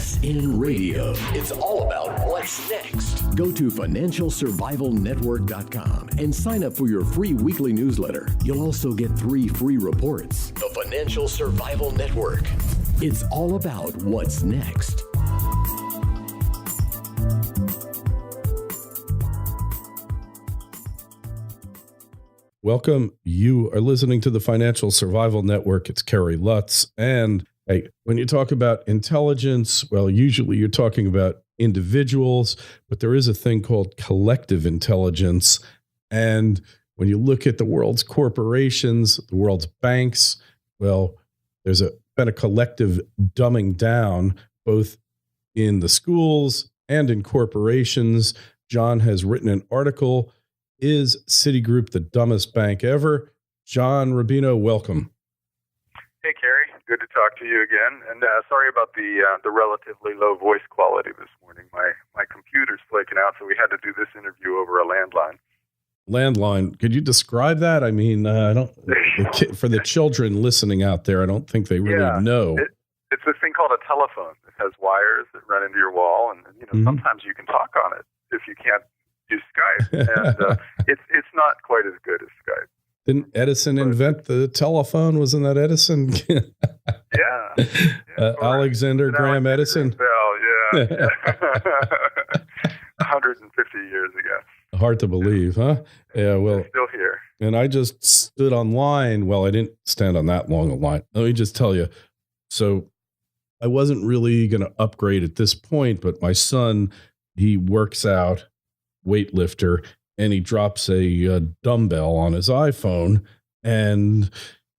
best in radio. It's all about what's next. Go to financialsurvivalnetwork.com and sign up for your free weekly newsletter. You'll also get 3 free reports. The Financial Survival Network. It's all about what's next. Welcome. You are listening to the Financial Survival Network. It's Kerry, Lutz. And hey, when you talk about intelligence, well, usually you're talking about individuals, but there is a thing called collective intelligence. And when you look at the world's corporations, the world's banks, well, there's been a collective dumbing down, both in the schools and in corporations. John has written an article, Is Citigroup the Dumbest Bank Ever? John Rubino, welcome. Hey, Kerry. Good to talk to you again. And sorry about the relatively low voice quality this morning. My computer's flaking out, so we had to do this interview over a landline. Landline. Could you describe that? I mean, I don't. For the children listening out there, I don't think they really know. It's this thing called a telephone. It has wires that run into your wall, and sometimes you can talk on it if you can't use Skype, and it's not quite as good as Skype. Didn't Edison invent the telephone? Wasn't that Edison? Yeah. Alexander Graham Edison. Bell, yeah. 150 years ago. Hard to believe, huh? Yeah, well, I'm still here. And I just stood online. Well, I didn't stand on that long a line. Let me just tell you. So I wasn't really going to upgrade at this point, but my son, he works out, weightlifter, and he drops a dumbbell on his iPhone, and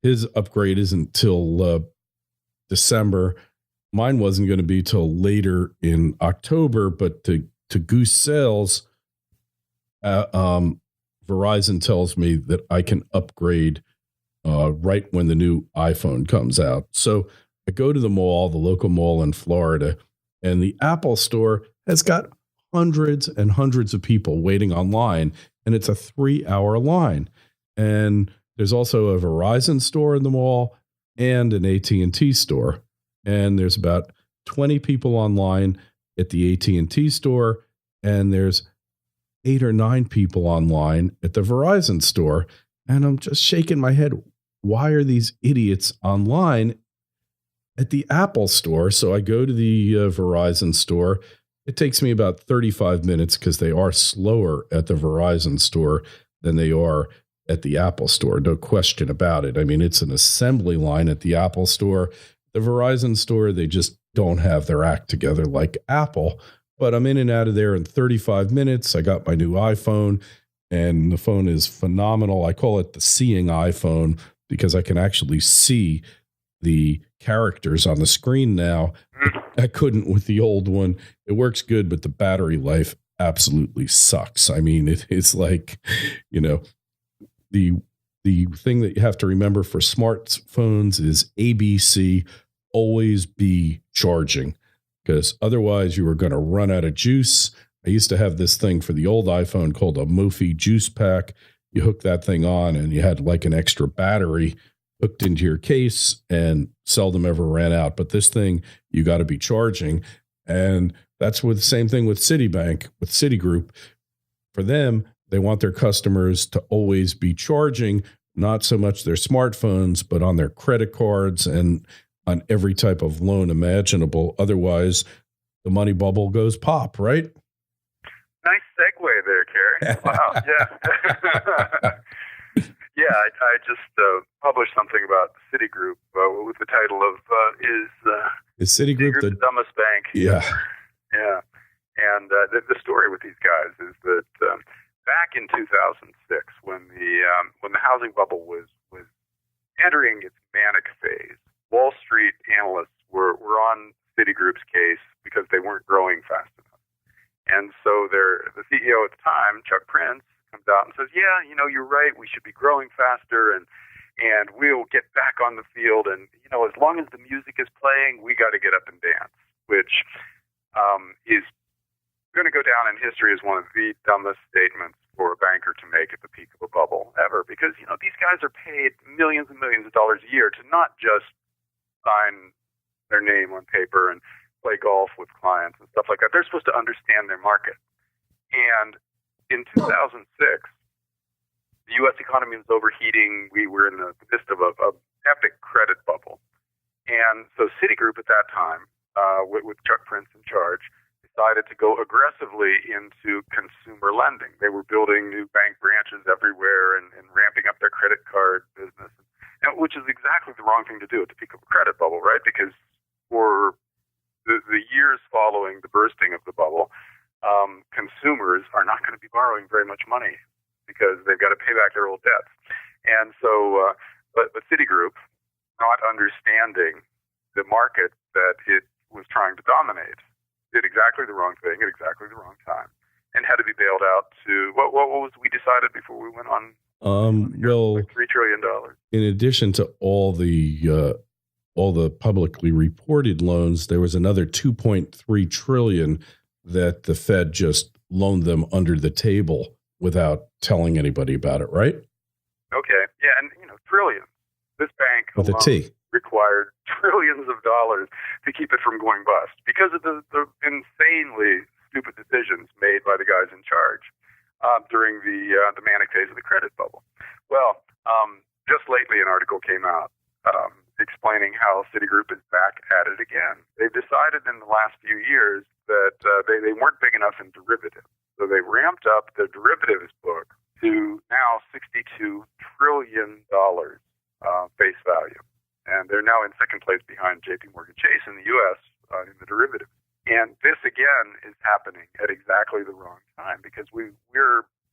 his upgrade isn't till December. Mine wasn't going to be till later in October, but to goose sales, Verizon tells me that I can upgrade right when the new iPhone comes out. So I go to the mall, the local mall in Florida, and the Apple store has got hundreds and hundreds of people waiting online, and it's a 3-hour line. And there's also a Verizon store in the mall and an AT&T store. And there's about 20 people online at the AT&T store, and there's 8 or 9 people online at the Verizon store. And I'm just shaking my head. Why are these idiots online at the Apple store? So I go to the Verizon store. It takes me about 35 minutes because they are slower at the Verizon store than they are at the Apple store. No question about it. I mean, it's an assembly line at the Apple store. The Verizon store, they just don't have their act together like Apple. But I'm in and out of there in 35 minutes. I got my new iPhone, and the phone is phenomenal. I call it the seeing iPhone because I can actually see the characters on the screen now. I couldn't with the old one. It works good, but the battery life absolutely sucks. I mean, it's like, the thing that you have to remember for smartphones is ABC, always be charging, because otherwise you are going to run out of juice. I used to have this thing for the old iPhone called a Mophie juice pack. You hook that thing on and you had like an extra battery hooked into your case, and seldom ever ran out. But this thing, you got to be charging. And that's with the same thing with Citibank, with Citigroup. For them, they want their customers to always be charging, not so much their smartphones, but on their credit cards and on every type of loan imaginable. Otherwise, the money bubble goes pop, right? Nice segue there, Kerry. Wow, yeah. Yeah, I just published something about Citigroup with the title of Is Citigroup the dumbest bank? Yeah. Yeah. And the story with these guys is that back in 2006, when the housing bubble was entering its manic phase, Wall Street analysts were on Citigroup's case because they weren't growing fast enough. And so the CEO at the time, Chuck Prince, comes out and says, yeah, you're right, we should be growing faster, and we'll get back on the field, and as long as the music is playing, we got to get up and dance, which is going to go down in history as one of the dumbest statements for a banker to make at the peak of a bubble ever, because these guys are paid millions and millions of dollars a year to not just sign their name on paper and play golf with clients and stuff like that. They're supposed to understand their market. And in 2006, the U.S. economy was overheating. We were in the midst of a epic credit bubble. And so Citigroup at that time, with Chuck Prince in charge, decided to go aggressively into consumer lending. They were building new bank branches everywhere and ramping up their credit card business, which is exactly the wrong thing to do at the peak of a credit bubble, right? Because for the years following the bursting of the bubble, consumers are not going to be borrowing very much money because they've got to pay back their old debts. And so, but Citigroup, not understanding the market that it was trying to dominate, did exactly the wrong thing at exactly the wrong time, and had to be bailed out to what was we decided before we went on? Well, like $3 trillion. In addition to all the publicly reported loans, there was another 2.3 trillion that the Fed just loaned them under the table without telling anybody about it, right? Okay, yeah, and trillions. This bank With a T required trillions of dollars to keep it from going bust because of the insanely stupid decisions made by the guys in charge during the manic phase of the credit bubble. Well, just lately an article came out explaining how Citigroup is back at it again. They've decided in the last few years that they weren't big enough in derivatives. So they ramped up the derivatives book to now $62 trillion face value. And they're now in second place behind JP Morgan Chase in the U.S. In the derivatives. And this, again, is happening at exactly the wrong time because we're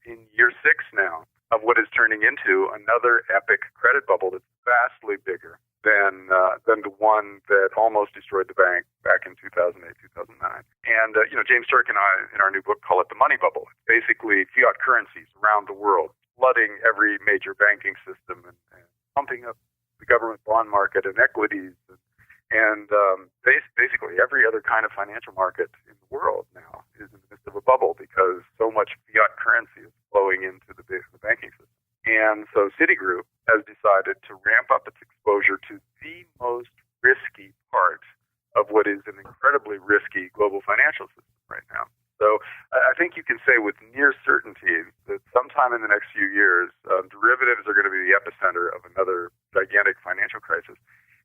in year 6 now of what is turning into another epic credit bubble that's vastly bigger than the one that almost destroyed the bank back in 2008, 2009. And, James Turk and I, in our new book, call it the money bubble. It's basically fiat currencies around the world, flooding every major banking system and pumping up the government bond market and equities and basically every other kind of financial market in the world now is in the midst of a bubble because so much fiat currency is flowing into the banking system. And so Citigroup has decided to ramp up its exposure to the most risky part of what is an incredibly risky global financial system right now. So I think you can say with near certainty that sometime in the next few years, derivatives are going to be the epicenter of another gigantic financial crisis.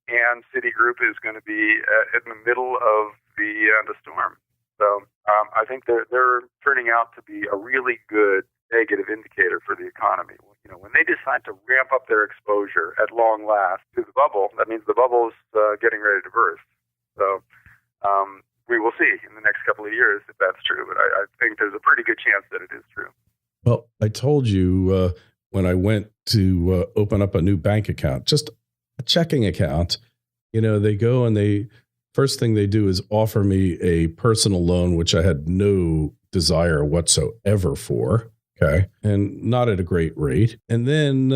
And Citigroup is going to be in the middle of the storm. So I think they're turning out to be a really good negative indicator for the economy. When they decide to ramp up their exposure at long last to the bubble, that means the bubble is getting ready to burst. So we will see in the next couple of years if that's true. But I think there's a pretty good chance that it is true. Well, I told you when I went to open up a new bank account, just a checking account, they go and first thing they do is offer me a personal loan, which I had no desire whatsoever for. Okay. And not at a great rate. And then,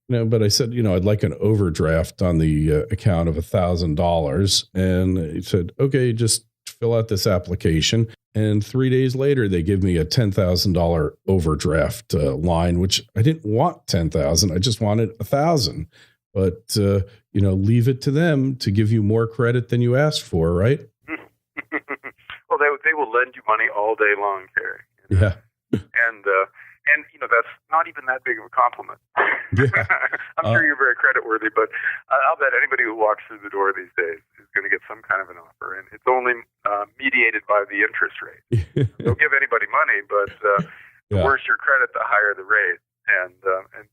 but I said, I'd like an overdraft on the account of $1,000. And he said, okay, just fill out this application. And 3 days later, they give me a $10,000 overdraft line, which I didn't want 10,000. I just wanted 1,000. But, leave it to them to give you more credit than you asked for, right? Well, they will lend you money all day long, Kerry. Yeah. And that's not even that big of a compliment. Yeah. I'm sure you're very creditworthy, but I'll bet anybody who walks through the door these days is going to get some kind of an offer, and it's only mediated by the interest rate. They'll give anybody money, but the worse your credit, the higher the rate.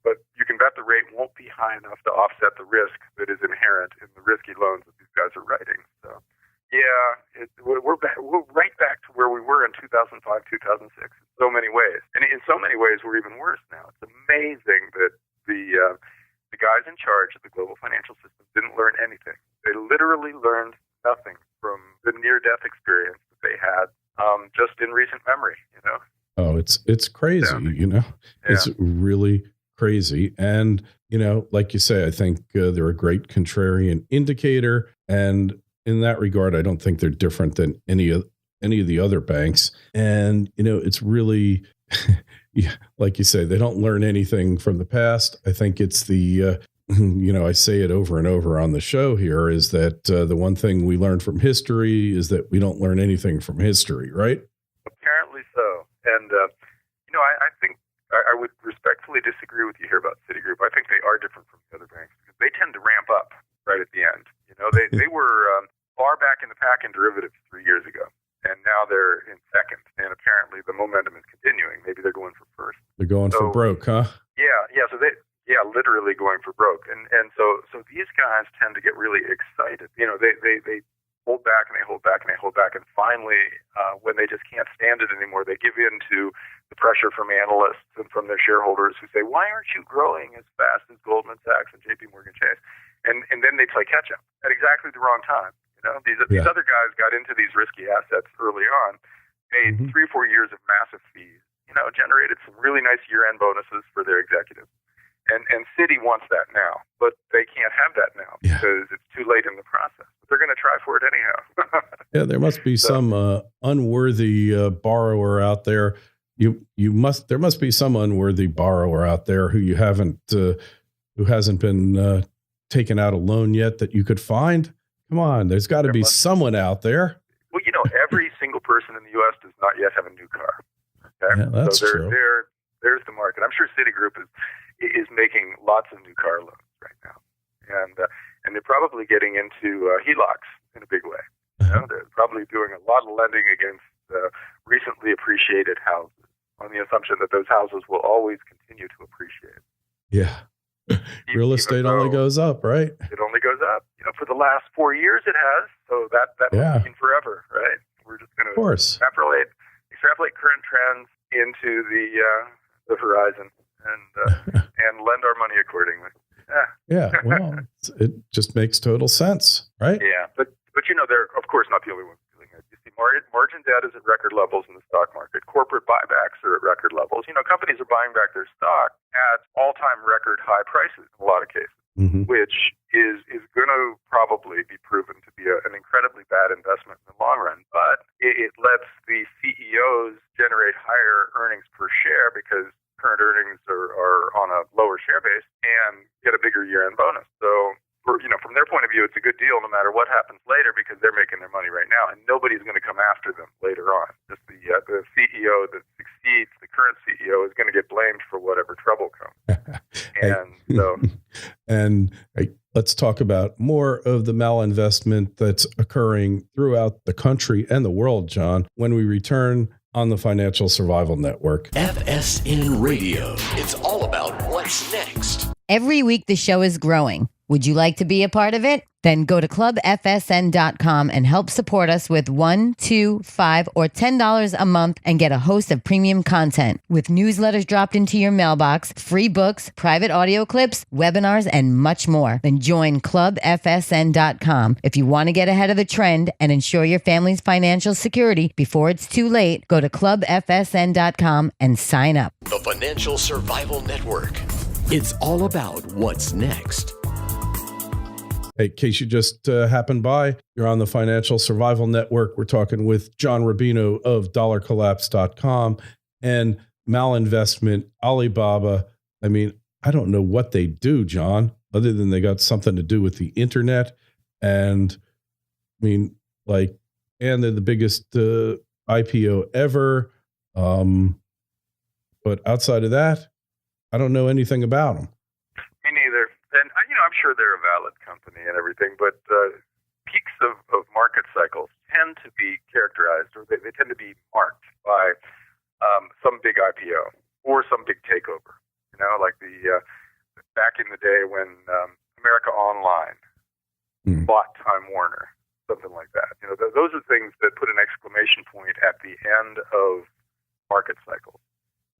But you can bet the rate won't be high enough to offset the risk that is inherent in the risky loans that these guys are writing. So, yeah, we're right back to where we were in 2005, 2006 in so many ways. And in so many ways, we're even worse now. It's amazing that the guys in charge of the global financial system didn't learn anything. They literally learned nothing from the near-death experience that they had just in recent memory, Oh, it's crazy, Yeah. It's really crazy. And, like you say, I think they're a great contrarian indicator. And in that regard, I don't think they're different than any of the other banks. And, it's really, like you say, they don't learn anything from the past. I think it's the I say it over and over on the show here, is that the one thing we learn from history is that we don't learn anything from history, right? Apparently so. And, I think I would respectfully disagree with you here about Citigroup. I think they are different from the other banks because they tend to ramp up right at the end. They were far back in the pack in derivatives 3 years ago, and now they're in second. And apparently the momentum is continuing. Maybe they're going for first. They're going for broke, huh? Yeah. So literally going for broke. And so these guys tend to get really excited. They hold back and they hold back and they hold back. And finally, when they just can't stand it anymore, they give in to the pressure from analysts and from their shareholders who say, why aren't you growing as fast as Goldman Sachs and JP Morgan Chase? And then they play catch up at exactly the wrong time. These other guys got into these risky assets early on, made 3 or 4 years of massive fees, generated some really nice year-end bonuses for their executives. And Citi wants that now, but they can't have that now because it's too late in the process. But they're going to try for it anyhow. Yeah, there must be some unworthy borrower out there. There must be some unworthy borrower out there who hasn't been taken out a loan yet that you could find. Come on, there's got to be someone out there. Well, every single person in the U.S. does not yet have a new car. Okay? Yeah, that's true. There's the market. I'm sure Citigroup is making lots of new car loans right now, and they're probably getting into HELOCs in a big way. They're probably doing a lot of lending against recently appreciated houses on the assumption that those houses will always continue to appreciate. Yeah. Real estate only goes up, right? It only goes up. For the last 4 years it has. So that will mean forever, right? We're just going to extrapolate current trends into the horizon and lend our money accordingly. Yeah. Well, it just makes total sense, right? Yeah, but they're of course not the only ones doing it. You see, margin debt is at record levels in the stock market. Corporate buybacks are at record levels. Companies are buying back their stock at all-time record high prices in a lot of cases, which is going to probably be proven to be an incredibly bad investment in the long run. But it lets the CEOs generate higher earnings per share because current earnings are on a lower share base and get a bigger year-end bonus. So, from their point of view, it's a good deal no matter what happens later because they're making their money right now, and nobody's going to come after them later on. Just the CEO that succeeds, the current CEO, is going to get blamed for whatever trouble comes. And let's talk about more of the malinvestment that's occurring throughout the country and the world, John, when we return on the Financial Survival Network. FSN Radio. It's all about what's next. Every week the show is growing. Would you like to be a part of it? Then go to clubfsn.com and help support us with $1, $2, $5, or $10 a month and get a host of premium content with newsletters dropped into your mailbox, free books, private audio clips, webinars, and much more. Then join clubfsn.com. If you want to get ahead of the trend and ensure your family's financial security before it's too late, go to clubfsn.com and sign up. The Financial Survival Network. It's all about what's next. Hey, in case you just happened by, you're on the Financial Survival Network. We're talking with John Rubino of dollarcollapse.com and malinvestment, Alibaba. I mean, I don't know what they do, John, other than they got something to do with the internet. And and they're the biggest IPO ever. But outside of that, I don't know anything about them. Me neither. And, I'm sure they're a valid company and everything, but peaks of market cycles tend to be characterized, or they tend to be marked by some big IPO or some big takeover. Like the back in the day when America Online bought Time Warner, something like that. Those are things that put an exclamation point at the end of market cycles.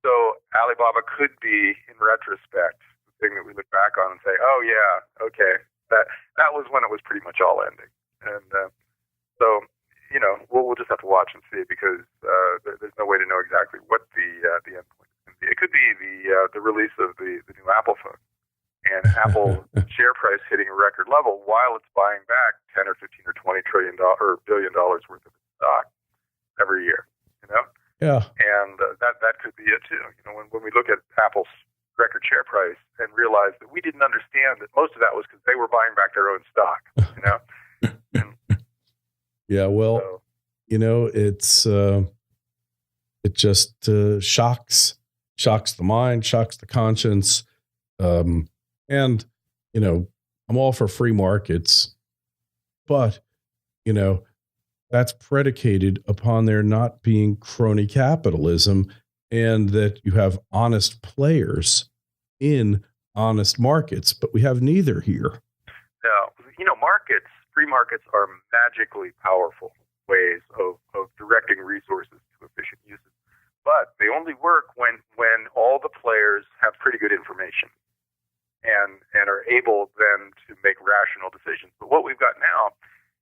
So Alibaba could be, in retrospect, thing that we look back on and say, oh yeah, okay, that was when it was pretty much all ending. And so we'll just have to watch and see because there's no way to know exactly what the end point is going to be. It could be the release of the new Apple phone and Apple share price hitting a record level while it's buying back 10 or 15 or 20 billion dollars worth of stock every year. Yeah, and that could be it too. When we look at Apple's record share price and realized that we didn't understand that most of that was because they were buying back their own stock, you know? Yeah, well, it just shocks the mind, shocks the conscience. And, I'm all for free markets, but, that's predicated upon there not being crony capitalism and that you have honest players in honest markets, but we have neither here. No, free markets are magically powerful ways of directing resources to efficient uses. But they only work when all the players have pretty good information and are able then to make rational decisions. But what we've got now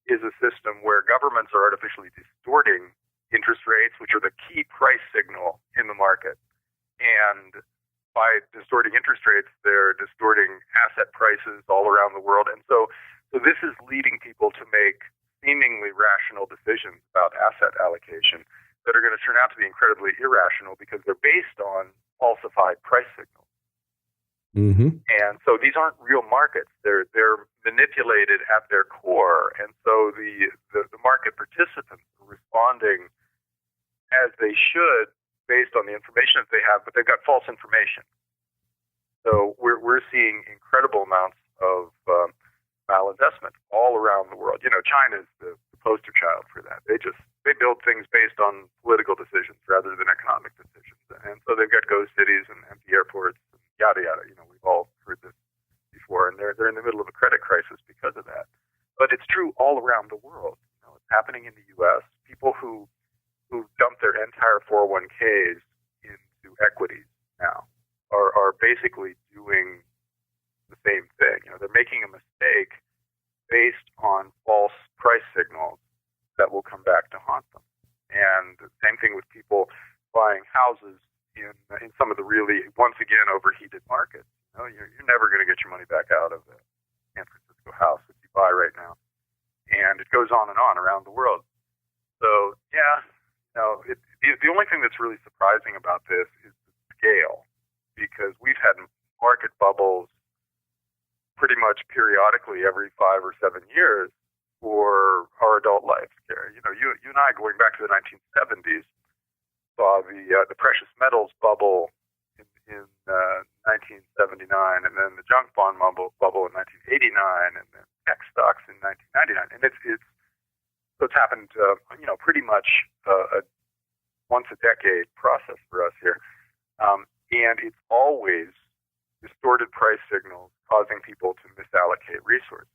is a system where governments are artificially distorting interest rates, which are the key price signal in the market. And by distorting interest rates, they're distorting asset prices all around the world. And so this is leading people to make seemingly rational decisions about asset allocation that are going to turn out to be incredibly irrational because they're based on falsified price signals. Mm-hmm. And so these aren't real markets. They're manipulated at their core. And so the market participants are responding as they should based on the information that they have, but they've got false information. So we're seeing incredible amounts of malinvestment all around the world. China is the poster child for that. They build things based on political decisions rather than economic decisions. And so they've got ghost cities and empty airports and yada, yada. We've all heard this before. And they're in the middle of a credit crisis because of that. But it's true all around the world. It's happening in the U.S. People who dump their entire 401ks into equities now are basically doing the same thing. They're making a mistake based on false price signals that will come back to haunt them. And the same thing with people buying houses in some of the really, once again, overheated markets. You're never going to get your money back out of a San Francisco house that you buy right now. And it goes on and on around the world. So, the only thing that's really surprising about this is the scale, because we've had market bubbles pretty much periodically every 5 or 7 years for our adult lives, Kerry. You and I, going back to the 1970s, saw the precious metals bubble in 1979, and then the junk bond bubble in 1989, and then tech stocks in 1999. And it's happened, pretty much a once a decade process for us here. And it's always distorted price signals causing people to misallocate resources.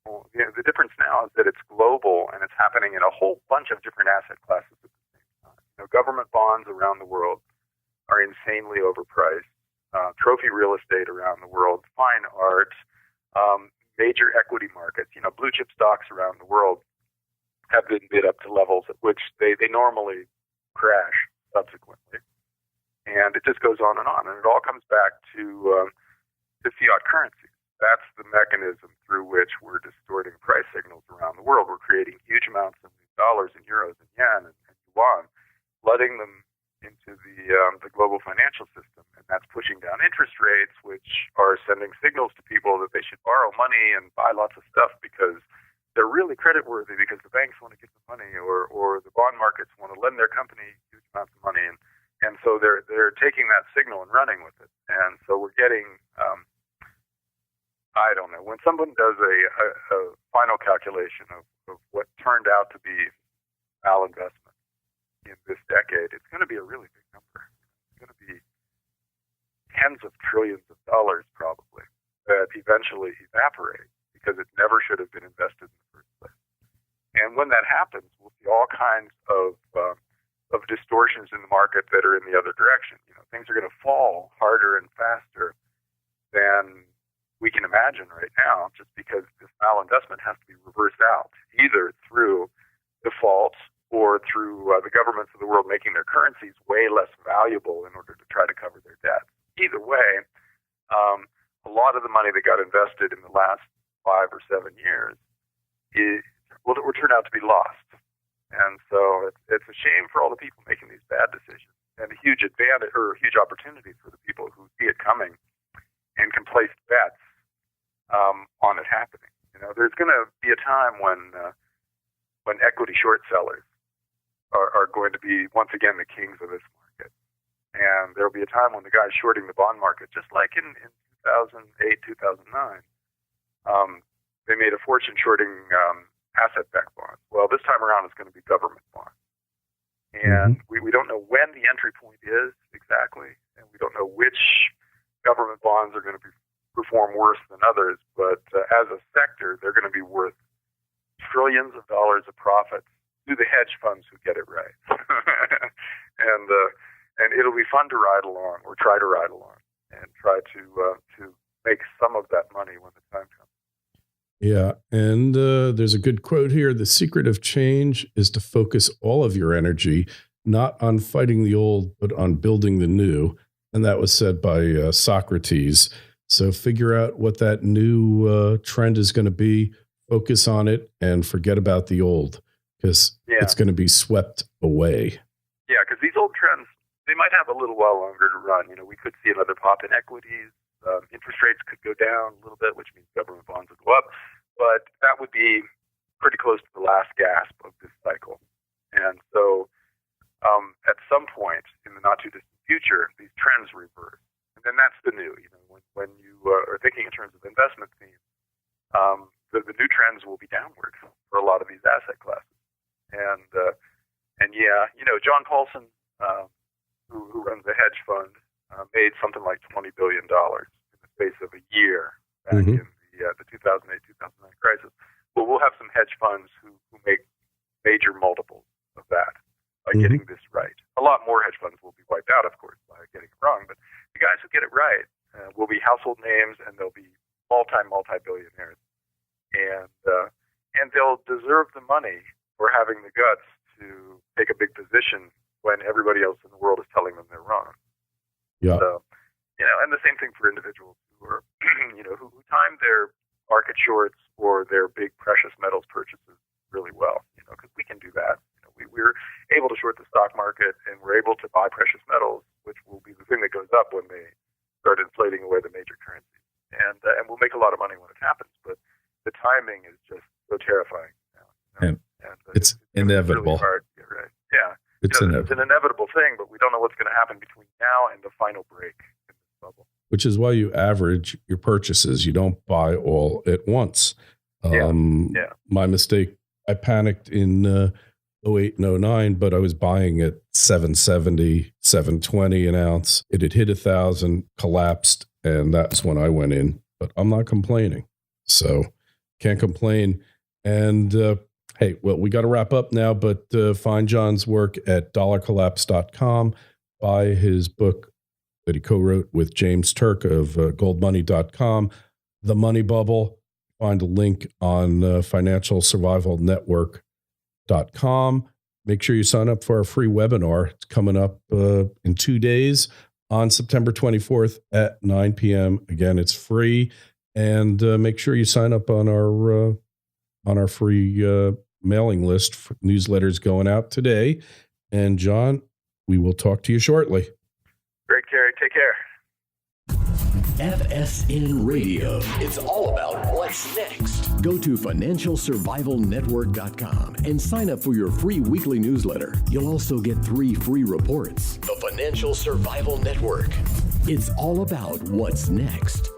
Well, the difference now is that it's global and it's happening in a whole bunch of different asset classes at the same time. Government bonds around the world are insanely overpriced. Trophy real estate around the world, fine art, major equity markets, blue chip stocks around the world have been bid up to levels at which they normally crash subsequently. And it just goes on. And it all comes back to fiat currency. That's the mechanism through which we're distorting price signals around the world. We're creating huge amounts of dollars and euros and yen and yuan, flooding them into the global financial system. And that's pushing down interest rates, which are sending signals to people that they should borrow money and buy lots of stuff because they're really creditworthy, because the banks want to give them money, or the bond markets want to lend their company huge amounts of money. And so they're taking that signal and running with it. And so we're getting, I don't know, when someone does a final calculation of what turned out to be malinvestment in this decade, it's going to be a really big number. It's going to be tens of trillions of dollars probably that eventually evaporate because it never should have been invested in the first place. And when that happens, we'll see all kinds of distortions in the market that are in the other direction. Things are going to fall harder and faster than we can imagine right now, just because this malinvestment has to be reversed out, either through defaults or through the governments of the world making their currencies way less valuable in order to try to cover their debt. Either way, a lot of the money that got invested in the last 5 or 7 years will turn out to be lost. And so it's a shame for all the people making these bad decisions. and a huge advantage or a huge opportunity for the people who see it coming and can place bets on it happening. There's going to be a time when equity short sellers are going to be once again the kings of this market, and there'll be a time when the guys shorting the bond market, just like in 2008, 2009, they made a fortune shorting asset-backed bonds. Well, this time around it's going to be government bonds. And we don't know when the entry point is exactly, and we don't know which government bonds are going to perform worse than others, but as a sector, they're going to be worth trillions of dollars of profits to the hedge funds who get it right. And it'll be fun to ride along, or try to ride along, and try to make some of that money when the time comes. Yeah, and there's a good quote here. The secret of change is to focus all of your energy not on fighting the old, but on building the new. And that was said by Socrates. So figure out what that new trend is going to be, focus on it, and forget about the old, because it's going to be swept away. Yeah, because these old trends, they might have a little while longer to run. We could see another pop in equities. Interest rates could go down a little bit, which means government bonds would go up. But that would be pretty close to the last gasp of this cycle. And so at some point in the not-too-distant future, these trends reverse. And then that's the new. When you are thinking in terms of investment themes, the new trends will be downward for a lot of these asset classes. And John Paulson, who runs a hedge fund, made something like $20 billion in the space of a year back in the 2008-2009 crisis. Well, we'll have some hedge funds who make major multiples of that by getting this right. A lot more hedge funds will be wiped out, of course, by getting it wrong. But the guys who get it right will be household names, and they'll be multi-billionaires. And they'll deserve the money for having the guts to take a big position when everybody else in the world is telling them they're wrong. Yeah. So, and the same thing for individuals who are, who time their market shorts or their big precious metals purchases really well, because we can do that. We're able to short the stock market, and we're able to buy precious metals, which will be the thing that goes up when they start inflating away the major currencies. And we'll make a lot of money when it happens, but the timing is just so terrifying now. And it's inevitable. Really hard to get right. Yeah. It's an inevitable thing, but we don't know what's going to happen between now and the final break in this bubble. Which is why you average your purchases. You don't buy all at once. My mistake, I panicked in 08 and 09, but I was buying at $7.70, $7.20 an ounce. It had hit 1,000, collapsed, and that's when I went in. But I'm not complaining. So can't complain. And hey, well, we got to wrap up now, but find John's work at dollarcollapse.com. Buy his book that he co-wrote with James Turk of goldmoney.com, The Money Bubble. Find a link on financialsurvivalnetwork.com. Make sure you sign up for our free webinar. It's coming up in 2 days on September 24th at 9 p.m. Again, it's free. And make sure you sign up on our free mailing list. For newsletters going out today. And John, we will talk to you shortly. Great, Kerry. Take care. FSN Radio. It's all about what's next. Go to financialsurvivalnetwork.com and sign up for your free weekly newsletter. You'll also get 3 free reports. The Financial Survival Network. It's all about what's next.